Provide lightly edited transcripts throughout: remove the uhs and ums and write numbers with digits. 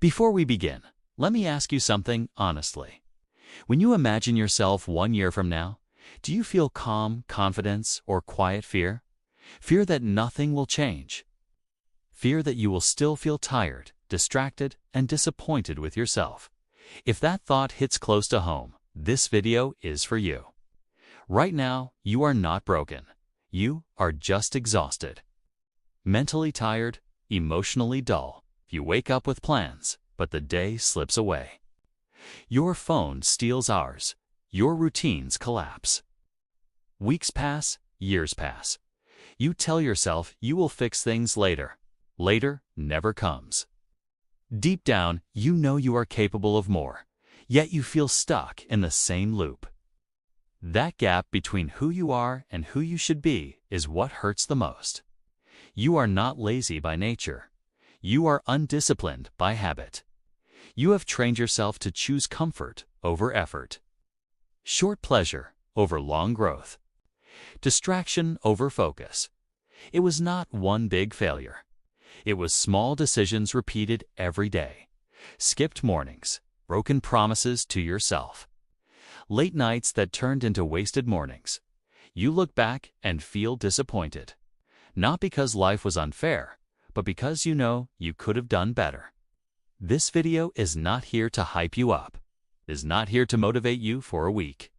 Before we begin, let me ask you something honestly. When you imagine yourself 1 year from now, do you feel calm, confidence, or quiet fear? Fear that nothing will change. Fear that you will still feel tired, distracted, and disappointed with yourself. If that thought hits close to home, this video is for you. Right now, you are not broken. You are just exhausted. Mentally tired, emotionally dull. You wake up with plans, but the day slips away. Your phone steals hours. Your routines collapse. Weeks pass, years pass. You tell yourself you will fix things later. Later never comes. Deep down, you know you are capable of more, yet you feel stuck in the same loop. That gap between who you are and who you should be is what hurts the most. You are not lazy by nature. You are undisciplined by habit. You have trained yourself to choose comfort over effort, short pleasure over long growth, distraction over focus. It was not one big failure. It was small decisions repeated every day. Skipped mornings, broken promises to yourself, late nights that turned into wasted mornings. You look back and feel disappointed, not because life was unfair, but because you know you could have done better. This video is not here to hype you up. It is not here to motivate you for a week.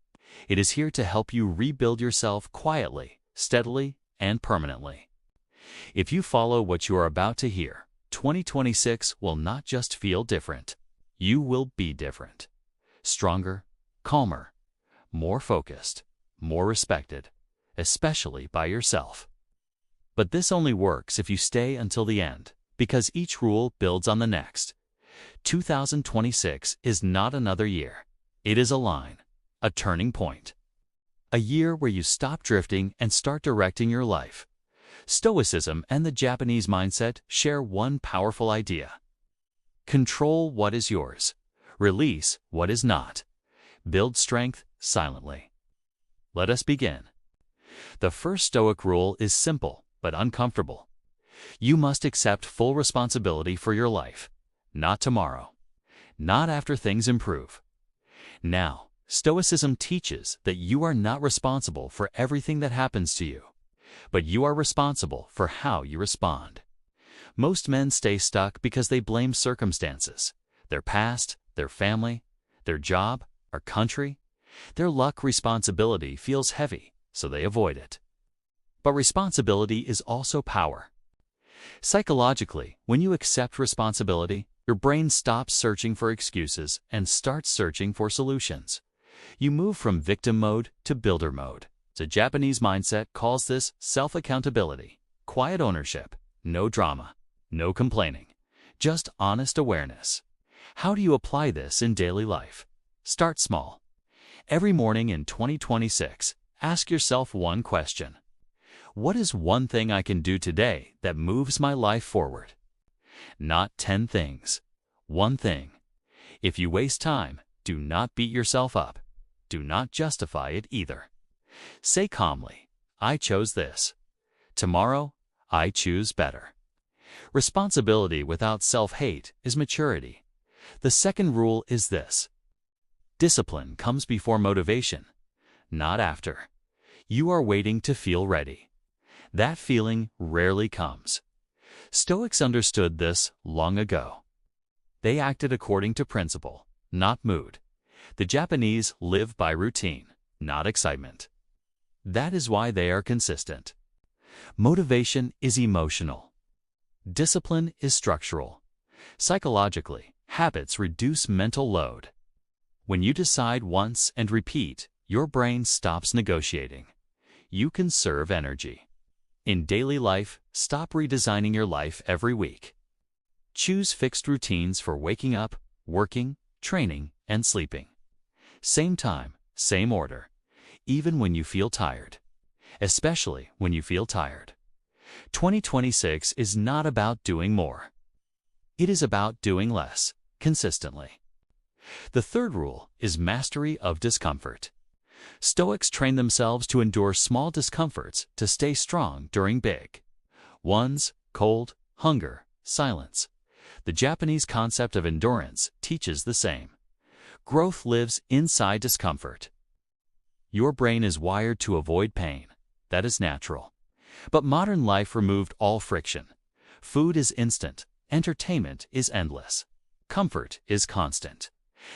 It is here to help you rebuild yourself quietly, steadily, and permanently. If you follow what you are about to hear, 2026 will not just feel different. You will be different. Stronger, calmer, more focused, more respected, especially by yourself. But this only works if you stay until the end, because each rule builds on the next. 2026 is not another year. It is a line, a turning point. A year where you stop drifting and start directing your life. Stoicism and the Japanese mindset share one powerful idea. Control what is yours. Release what is not. Build strength silently. Let us begin. The first Stoic rule is simple but uncomfortable. You must accept full responsibility for your life. Not tomorrow. Not after things improve. Now, Stoicism teaches that you are not responsible for everything that happens to you, but you are responsible for how you respond. Most men stay stuck because they blame circumstances, their past, their family, their job, our country. Their luck responsibility feels heavy, so they avoid it. But responsibility is also power. Psychologically, when you accept responsibility, your brain stops searching for excuses and starts searching for solutions. You move from victim mode to builder mode. The Japanese mindset calls this self-accountability, quiet ownership, no drama, no complaining, just honest awareness. How do you apply this in daily life? Start small. Every morning in 2026, ask yourself one question. What is one thing I can do today that moves my life forward? Not 10 things. One thing. If you waste time, do not beat yourself up. Do not justify it either. Say calmly, I chose this. Tomorrow, I choose better. Responsibility without self-hate is maturity. The second rule is this. Discipline comes before motivation, not after. You are waiting to feel ready. That feeling rarely comes. Stoics understood this long ago. They acted according to principle, not mood. The Japanese live by routine, not excitement. That is why they are consistent. Motivation is emotional. Discipline is structural. Psychologically, habits reduce mental load. When you decide once and repeat, your brain stops negotiating. You conserve energy. In daily life, stop redesigning your life every week. Choose fixed routines for waking up, working, training, and sleeping. Same time, same order, even when you feel tired. Especially when you feel tired. 2026 is not about doing more. It is about doing less, consistently. The third rule is mastery of discomfort. Stoics train themselves to endure small discomforts to stay strong during big ones: cold, hunger, silence. The Japanese concept of endurance teaches the same. Growth lives inside discomfort. Your brain is wired to avoid pain. That is natural. But modern life removed all friction. Food is instant. Entertainment is endless. Comfort is constant.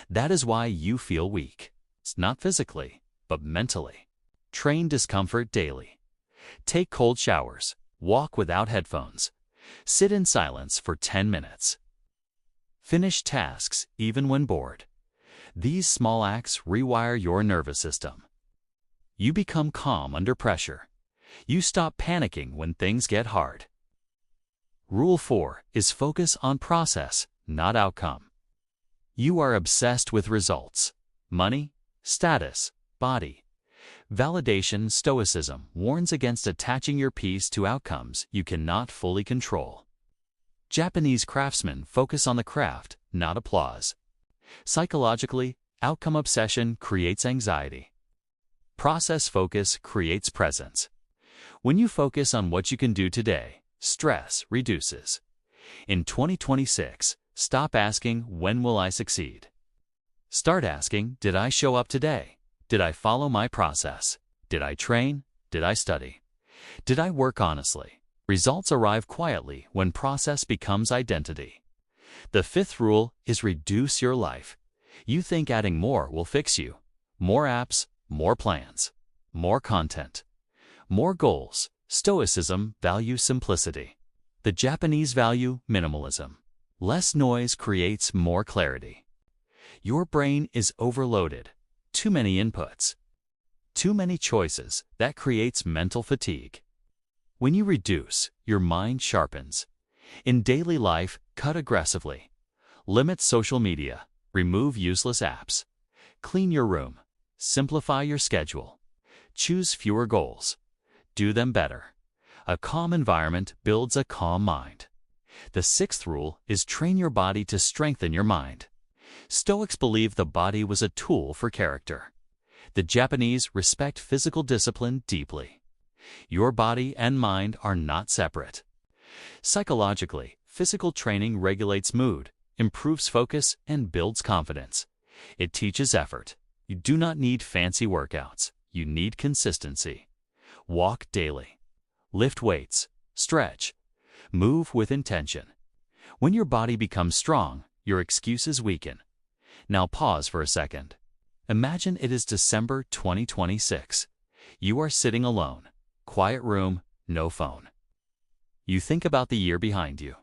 That is why you feel weak. It's not physically, but mentally. Train discomfort daily. Take cold showers. Walk without headphones. Sit in silence for 10 minutes. Finish tasks even when bored. These small acts rewire your nervous system. You become calm under pressure. You stop panicking when things get hard. Rule 4 is focus on process, not outcome. You are obsessed with results. Money, status, body. Validation. Stoicism warns against attaching your peace to outcomes you cannot fully control. Japanese craftsmen focus on the craft, not applause. Psychologically, outcome obsession creates anxiety. Process focus creates presence. When you focus on what you can do today, stress reduces. In 2026, stop asking, when will I succeed? Start asking, did I show up today? Did I follow my process? Did I train? Did I study? Did I work honestly? Results arrive quietly when process becomes identity. The 5th rule is reduce your life. You think adding more will fix you. More apps, more plans, more content, more goals. Stoicism values simplicity. The Japanese value minimalism. Less noise creates more clarity. Your brain is overloaded. Too many inputs. Too many choices. That creates mental fatigue. When you reduce, your mind sharpens. In daily life, cut aggressively. Limit social media. Remove useless apps. Clean your room. Simplify your schedule. Choose fewer goals. Do them better. A calm environment builds a calm mind. The 6th rule is train your body to strengthen your mind. Stoics believe the body was a tool for character. The Japanese respect physical discipline deeply. Your body and mind are not separate. Psychologically, physical training regulates mood, improves focus, and builds confidence. It teaches effort. You do not need fancy workouts. You need consistency. Walk daily. Lift weights. Stretch. Move with intention. When your body becomes strong, your excuses weaken. Now pause for a second. Imagine it is December 2026. You are sitting alone. Quiet room, no phone. You think about the year behind you.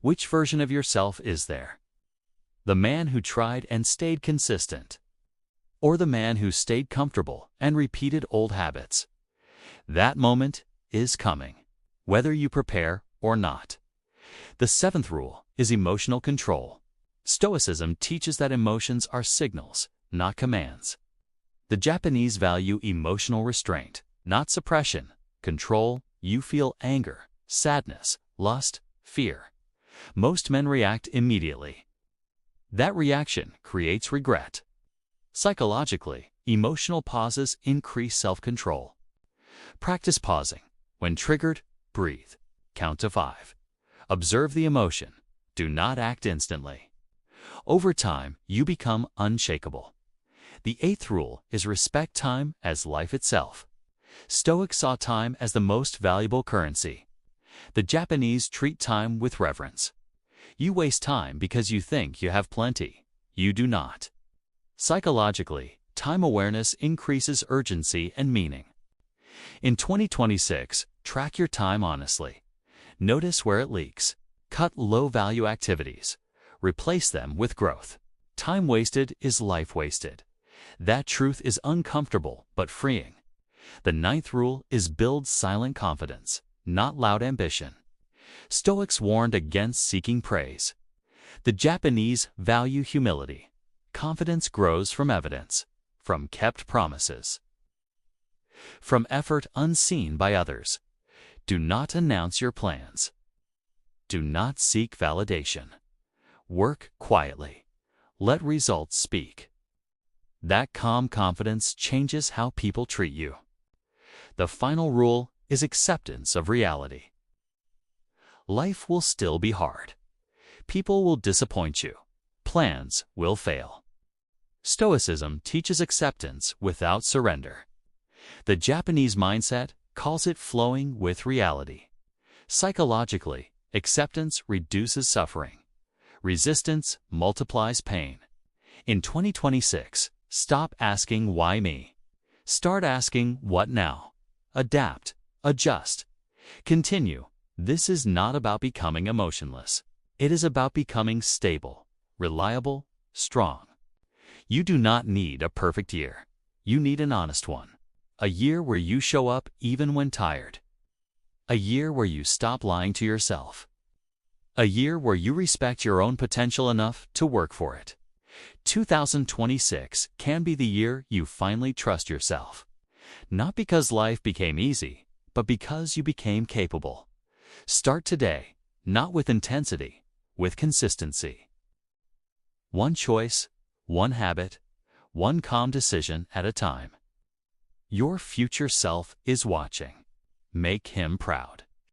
Which version of yourself is there? The man who tried and stayed consistent, or the man who stayed comfortable and repeated old habits? That moment is coming, whether you prepare or not. The 7th rule is emotional control. Stoicism teaches that emotions are signals, not commands. The Japanese value emotional restraint, not suppression. Control. You feel anger, sadness, lust, fear. Most men react immediately. That reaction creates regret. Psychologically, emotional pauses increase self-control. Practice pausing. When triggered, breathe. Count to 5. Observe the emotion. Do not act instantly. Over time, you become unshakable. The 8th rule is respect time as life itself. Stoics saw time as the most valuable currency. The Japanese treat time with reverence. You waste time because you think you have plenty. You do not. Psychologically, time awareness increases urgency and meaning. In 2026, track your time honestly. Notice where it leaks. Cut low-value activities. Replace them with growth. Time wasted is life wasted. That truth is uncomfortable but freeing. The 9th rule is build silent confidence, not loud ambition. Stoics warned against seeking praise. The Japanese value humility. Confidence grows from evidence, from kept promises, from effort unseen by others. Do not announce your plans. Do not seek validation. Work quietly. Let results speak. That calm confidence changes how people treat you. The final rule is acceptance of reality. Life will still be hard. People will disappoint you. Plans will fail. Stoicism teaches acceptance without surrender. The Japanese mindset calls it flowing with reality. Psychologically, acceptance reduces suffering. Resistance multiplies pain. In 2026, stop asking why me. Start asking what now. Adapt. Adjust. Continue. This is not about becoming emotionless. It is about becoming stable, reliable, strong. You do not need a perfect year. You need an honest one. A year where you show up even when tired. A year where you stop lying to yourself. A year where you respect your own potential enough to work for it. 2026 can be the year you finally trust yourself. Not because life became easy, but because you became capable. Start today, not with intensity, with consistency. One choice, one habit, one calm decision at a time. Your future self is watching. Make him proud.